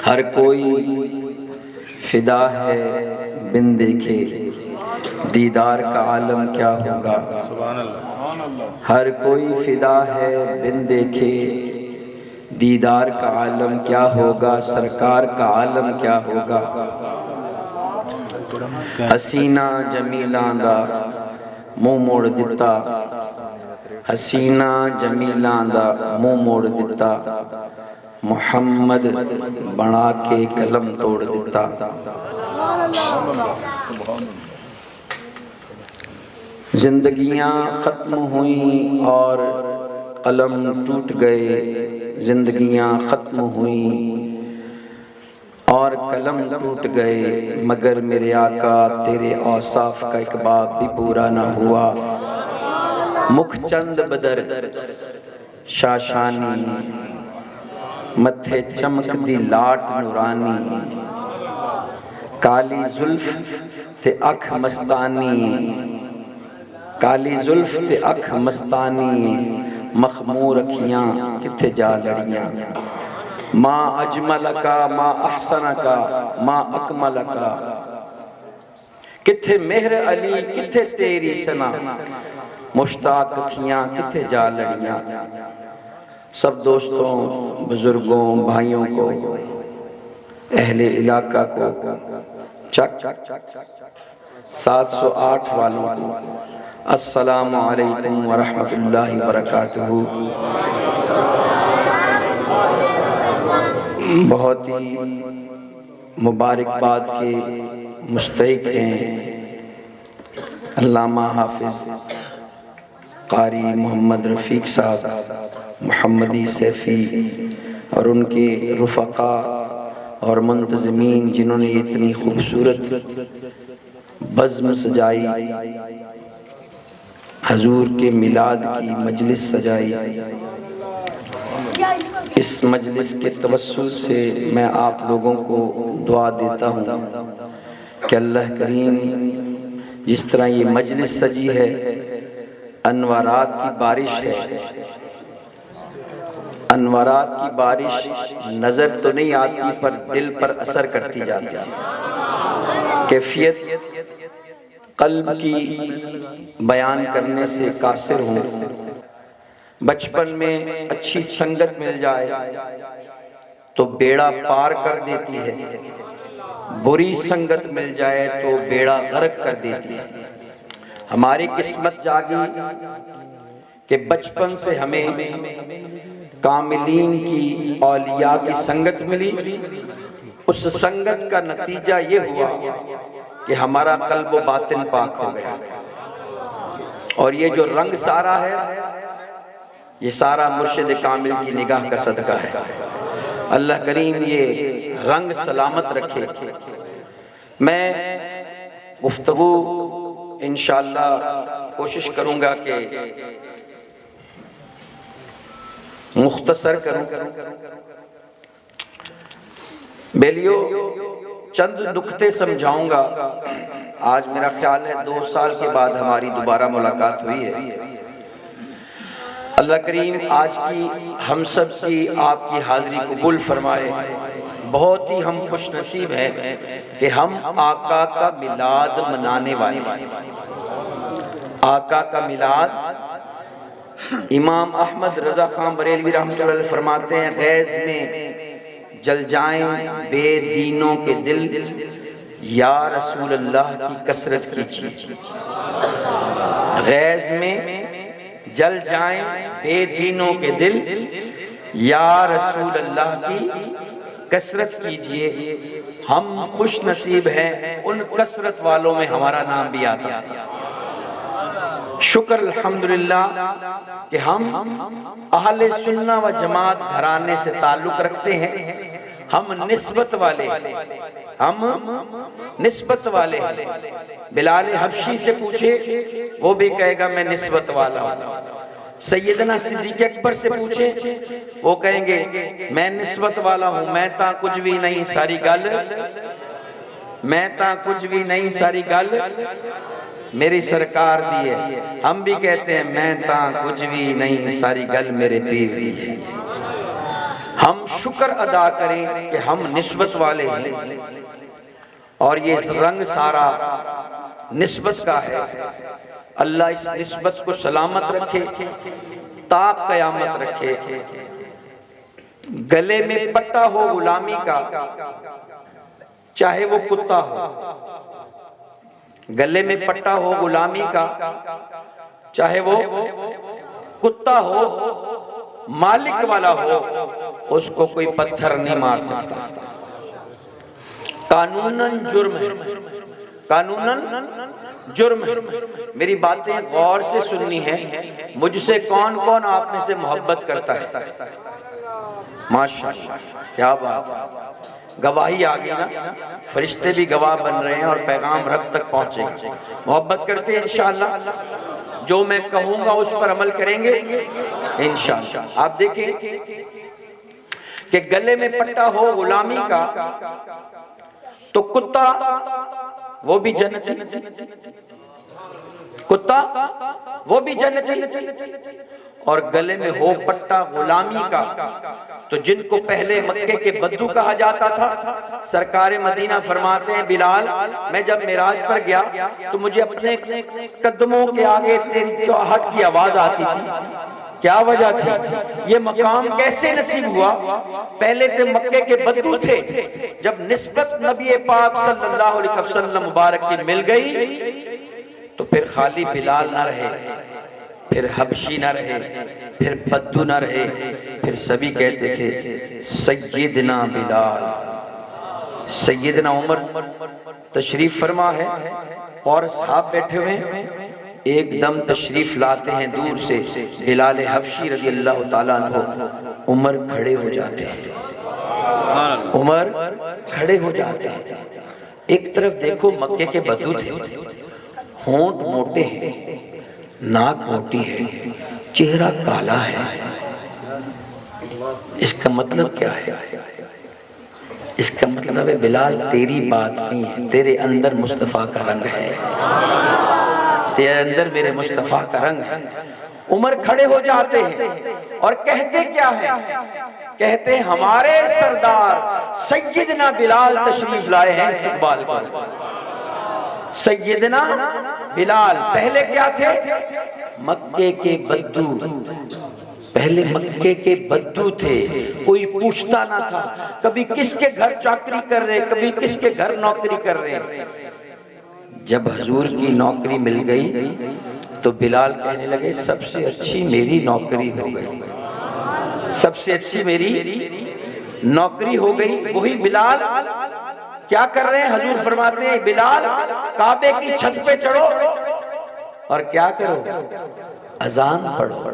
ہر کوئی فدا ہے بن دیکھے دیدار کا عالم کیا ہوگا. ہر کوئی فدا ہے بن دیکھے دیدار کا عالم کیا ہوگا. سرکار کا عالم کیا ہوگا. حسینہ جمیلاں دا منہ موڑ دتا. حسینہ جمیلاں دا منہ موڑ دتا. محمد بنا کے قلم توڑ دیتا. زندگیاں ختم ہوئیں اور قلم ٹوٹ گئے. زندگیاں ختم ہوئیں اور قلم ٹوٹ گئے. مگر میرے آقا تیرے اوصاف کا ایک باب بھی پورا نہ ہوا. مکھ چند بدر شاشانی متھے چمک دی لاٹ نورانی. کالی زلف تے اکھ مستانی. کالی زلف تے اکھ مستانی. مخمور اکھیاں کتھے جا لڑیاں. ما اجملکا ما احسنکا ما اکملکا. کتھے مہر علی کتھے تیری سنا. مشتاق اکھیاں کتھے جا لڑیاں. سب دوستوں بزرگوں بھائیوں کو اہل علاقہ کو چک 708 والوں کو السلام علیکم ورحمۃ اللہ وبرکاتہ. بہت ہی مبارکباد کے مستحق ہیں علامہ حافظ قاری محمد رفیق صاحب محمدی سیفی اور ان کے رفقا اور منتظمین جنہوں نے اتنی خوبصورت بزم سجائی. حضور کے میلاد کی مجلس سجائی. اس مجلس کے توسل سے میں آپ لوگوں کو دعا دیتا ہوں کہ اللہ کریم جس طرح یہ مجلس سجی ہے انوارات کی بارش ہے. انوارات کی بارش نظر تو نہیں آتی پر دل پر اثر کرتی جاتی ہے. کیفیت قلب کی بیان کرنے سے قاصر ہوں. بچپن میں اچھی سنگت مل جائے تو بیڑا پار کر دیتی ہے. بری سنگت مل جائے تو بیڑا غرق کر دیتی ہے. ہماری قسمت جاگی کہ بچپن سے ہمیں کاملین کی اولیاء کی سنگت ملی. اس سنگت کا نتیجہ یہ ہوا کہ ہمارا قلب و باطن پاک ہو گیا. اور یہ جو رنگ سارا ہے یہ سارا مرشد کامل کی نگاہ کا صدقہ ہے. اللہ کریم یہ رنگ سلامت رکھے. میں گفتگو انشاءاللہ کوشش کروں گا کہ مختصر کروں. بیلیو چند نکتے سمجھاؤں گا. آج میرا خیال ہے 2 سال کے بعد ہماری دوبارہ ملاقات ہوئی ہے. اللہ کریم آج کی ہم سب کی آپ کی حاضری قبول فرمائے. بہت ہی ہم خوش نصیب ہیں کہ ہم آقا کا میلاد منانے والے ہیں. آقا کا میلاد امام احمد رضا خان بریلوی رحمۃ اللہ علیہ فرماتے ہیں غیظ میں جل جائیں بے دینوں کے دل یا رسول اللہ کی کثرت کیجیے. غیظ میں جل جائیں بے دینوں کے دل یا رسول اللہ کی کثرت کیجیے. ہم خوش نصیب ہیں ان کثرت والوں میں ہمارا نام بھی آتا ہے. شکر الحمدللہ کہ ہم اہل سنہ و جماعت گھرانے سے تعلق رکھتے ہیں. ہم نسبت والے ہیں. بلال حبشی سے پوچھے وہ بھی کہے گا میں نسبت والا ہوں. سیدنا صدیق اکبر سے پوچھے وہ کہیں گے میں نسبت والا ہوں. میں تا کچھ بھی نہیں ساری گل. میں تا کچھ بھی نہیں ساری گل میری سرکار دی ہے. ہم بھی کہتے ہیں میں تا کچھ بھی نہیں ساری گل میرے پیر دی ہے. ہم شکر ادا کریں کہ ہم نسبت والے ہیں اور یہ رنگ سارا نسبت کا ہے۔ اللہ اس نسبت کو سلامت رکھے تا قیامت رکھے۔ گلے میں پٹا ہو غلامی کا چاہے وہ کتا ہو، گلے میں پٹا ہو غلامی کا چاہے وہ کتا ہو، مالک والا ہو، اس کو کوئی پتھر نہیں مار سکتا۔ قانوناً جرم ہے، قانوناً جرم ہے۔ میری باتیں غور سے سننی ہے۔ مجھ سے کون کون آپ میں سے محبت کرتا ہے؟ ماشاءاللہ، کیا بات ہے، گواہی آگئی نا، فرشتے بھی گواہ بن رہے ہیں اور پیغام رب تک پہنچے گا۔ محبت کرتے ہیں انشاءاللہ، جو میں کہوں گا اس پر عمل کریں گے انشاءاللہ۔ آپ دیکھیں کہ گلے میں پٹا ہو غلامی کا تو کتا وہ بھی جنتی، کتا وہ بھی جنتی، اور گلے میں ہو پٹا غلامی کا تو جن کو پہلے مکے کے بدو کہا جاتا تھا، سرکار مدینہ فرماتے ہیں بلال میں جب معراج پر گیا تو مجھے اپنے قدموں کے آگے تیری چاہٹ کی آواز آتی تھی۔ کیا وجہ تھی؟ یہ مقام کیسے نصیب ہوا؟ پہلے تھے مکے کے بدو تھے، جب نسبت نبی پاک صلی اللہ علیہ وسلم مبارک کی مل گئی تو پھر خالی بلال نہ رہے، پھر حبشی نہ رہے، پھر بدو نہ رہے، پھر سبھی کہتے تھے سیدنا بلال۔ سیدنا عمر تشریف فرما ہے اور اصحاب بیٹھے ہوئے ہیں، ایک دم تشریف لاتے ہیں دور سے بلال حبشی رضی اللہ تعالیٰ عنہ، عمر کھڑے ہو جاتے ہیں، عمر کھڑے ہو جاتے ہیں۔ ایک طرف دیکھو مکے کے بدو تھے، ہونٹ موٹے ہیں، ناک موٹی ہے، چہرہ کالا ہے، اس کا مطلب کیا ہے؟ اس کا مطلب ہے بلال تیری بات نہیں ہے، تیرے اندر مصطفیٰ کا رنگ ہے، تیرے اندر میرے مصطفیٰ کا رنگ ہے۔ عمر کھڑے ہو جاتے ہیں اور کہتے کیا ہے؟ کہتے ہیں ہمارے سردار سیدنا بلال تشریف لائے ہیں استقبال پر۔ سیدنا بلال پہلے کیا تھے؟ مکے کے بدو، پہلے مکے کے بدو تھے، کوئی پوچھتا نہ تھا، کبھی کس کے گھر چاکری کر رہے، کبھی کس کے گھر نوکری کر رہے۔ جب حضور کی نوکری مل گئی تو بلال کہنے لگے سب سے اچھی میری نوکری ہو گئی، سب سے اچھی میری نوکری ہو گئی۔ وہی بلال کیا کر رہے ہیں؟ حضور فرماتے ہیں بلال کعبے کی چھت پہ چڑھو اور کیا کرو؟ اذان پڑھو۔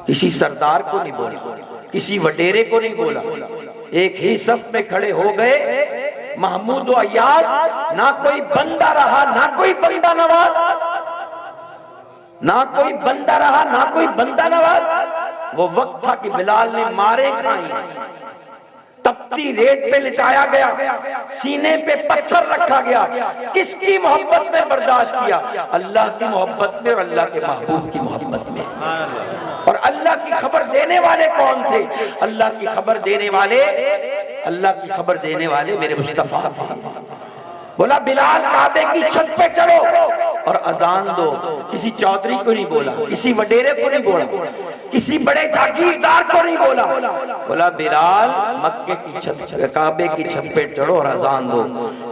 کسی سردار کو نہیں بولا، کسی وڈیرے کو نہیں بولا، ایک ہی صف میں کھڑے ہو گئے محمود و عیاض، نہ کوئی بندہ رہا نہ کوئی بندہ نواز، نہ کوئی بندہ رہا نہ کوئی بندہ نواز۔ وہ وقت تھا کہ بلال نے مارے کھائیں، تپتی ریت پہ لٹایا گیا، سینے پہ پتھر رکھا گیا، کس کی محبت میں برداشت کیا؟ اللہ کی محبت میں اور اللہ کے محبوب کی محبت میں۔ اور اللہ کی خبر دینے والے کون تھے؟ اللہ کی خبر دینے والے، اللہ کی خبر دینے والے میرے مصطفیٰ تھے۔ بولا بلال کعبے کی چھت پہ چڑھو اور اذان دو۔ کسی چودھری کو نہیں بولا، کسی وڈیرے کو نہیں بولا، کسی بڑے جاگیردار کو نہیں بولا، بولا بلال مکے کی چھت، کعبے کی چھت پہ چڑھو اور اذان دو۔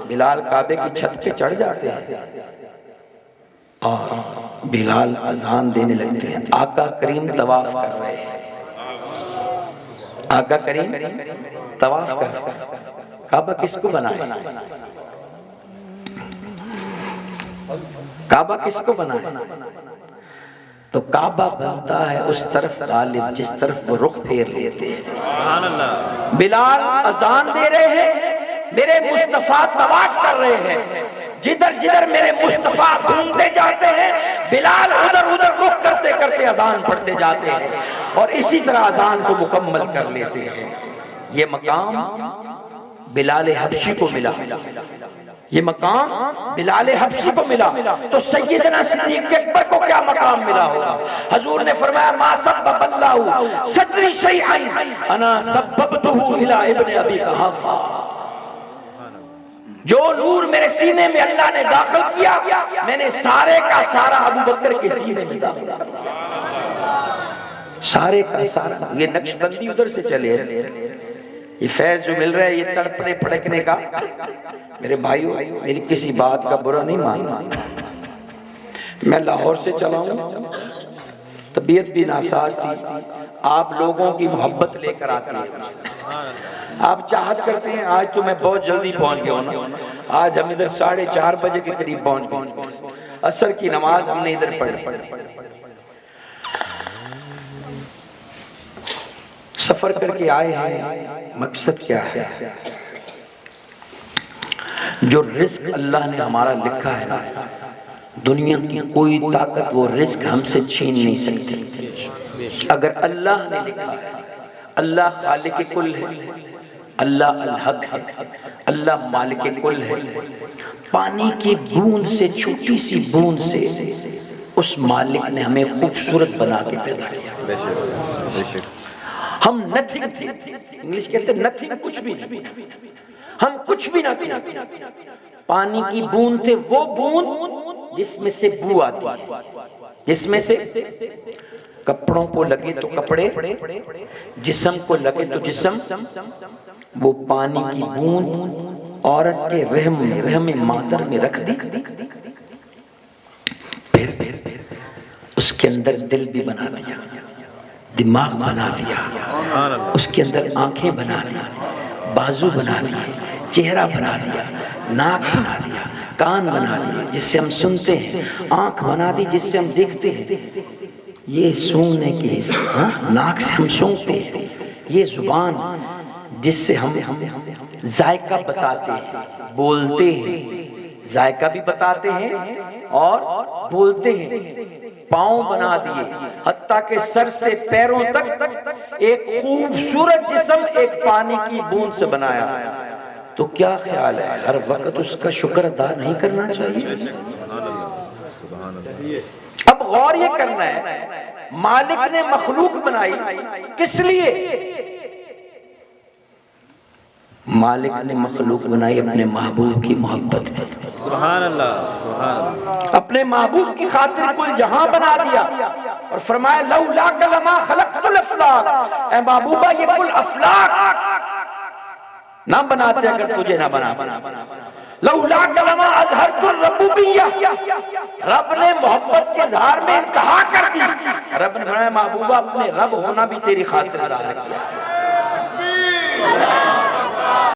بلال کعبے کی چھت پہ چڑھ جاتے ہیں اور بلال اذان دینے لگتے ہیں۔ آقا کریم طواف کر رہے ہیں، آقا کریم طواف کر رہے ہیں۔ کعبہ کس کو بنایا؟ کعبہ کس کو بنایا؟ تو کعبہ بنتا ہے اس طرف غالب جس طرف وہ رخ پھیر لیتے ہیں۔ بلال اذان دے رہے ہیں، میرے مصطفیٰ طواف کر رہے ہیں، جدھر جدھر میرے مصطفیٰ گھومتے جاتے ہیں بلال ادھر ادھر رخ کرتے کرتے اذان پڑھتے جاتے ہیں اور اسی طرح اذان کو مکمل کر لیتے ہیں۔ یہ مقام بلال حبشی کو ملا، یہ مقام بلال حبشی کو ملا تو سیدنا صدیق اکبر کو کیا مقام ملا ہوگا؟ حضور نے فرمایا ما سبب اللہ صدری شیئا انا سببتہ الی ابن ابی قحافہ، جو نور میرے سینے میں اللہ نے داخل کیا میں نے سارے کا سارا ابو بکر کے سینے میں داخل کیا، سارے کا سارا۔ یہ نقش بندی ادھر سے چلے، یہ فیض جو مل رہا ہے یہ تڑپنے پھڑکنے کا، میرے بھائیو میری کسی بات کا برا نہیں ماننا، میں لاہور سے چلا ہوں، طبیعت بھی ناساز تھی، آپ لوگوں کی محبت لے کر آتے ہیں، آپ چاہت کرتے ہیں آج تو میں بہت جلدی پہنچ گیا ہوں نا، آج ہم ادھر 4:30 بجے کے قریب پہنچ گئے، عصر کی نماز ہم نے ادھر پڑھی، سفر کر کے آئے ہیں، مقصد کیا ہے؟ جو رزق اللہ نے ہمارا لکھا ہے نا، دنیا کی کوئی طاقت وہ رزق ہم سے چھین نہیں سکتی۔ اگر اللہ نے لکھا ہے، اللہ خالق کل ہے، اللہ الحق ہے، اللہ مالک کل ہے، پانی کی بوند سے، چھوٹی سی بوند سے اس مالک نے ہمیں خوبصورت بنا کے پیدا کیا۔ ہم نتھنگ تھے، انگلش کہتے ہیں نتھنگ، کچھ بھی نہیں، ہم کچھ بھی نہ تھے، پانی کی بوند تھے، وہ بوند جس میں سے بو آتی ہے، جس میں سے کپڑوں کو لگے تو کپڑے، جسم کو لگے تو جسم، وہ پانی کی بوند عورت کے رحم مادر میں رکھ دی، پھر اس کے اندر دل بھی بنا دیا، دماغ بنا دیا، اس کے اندر آنکھیں بنا دی، بازو بنا دیے، چہرہ بنا دیا، ناک بنا دیا، کان بنا دیے جس سے ہم سنتے ہیں، آنکھ بنا دی جس سے ہم دیکھتے ہیں، یہ سونگنے کی ناک سے ہم سونگتے ہیں، یہ زبان جس سے ہم ذائقہ بتاتے ہیں، بولتے ہیں، ذائقہ بھی بتاتے ہیں اور بولتے ہیں، پاؤں بنا دیے، حتیٰ کہ سر سے پیروں تک ایک خوبصورت جسم ایک پانی کی بوند سے بنایا، تو کیا خیال ہے ہر وقت اس کا شکر ادا نہیں کرنا چاہیے؟ اب غور یہ کرنا ہے، مالک نے مخلوق بنائی کس لیے؟ مالک نے مخلوق بنائی اپنے محبوب کی محبت میں، سبحان اللہ، سبحان اللہ، اپنے محبوب کی خاطر کل جہاں بنا دیا اور فرمایا لولاک لما خلقت الافلاک، اے محبوبہ یہ کل افلاک نہ بناتے اگر تجھے نہ بناتے، لولاک لما اظہرت الربوبیہ، رب نے محبت کے اظہار میں انتہا کر دی، رب نے فرمایا محبوبہ اپنے رب ہونا بھی تیری خاطر ظاہر کیا،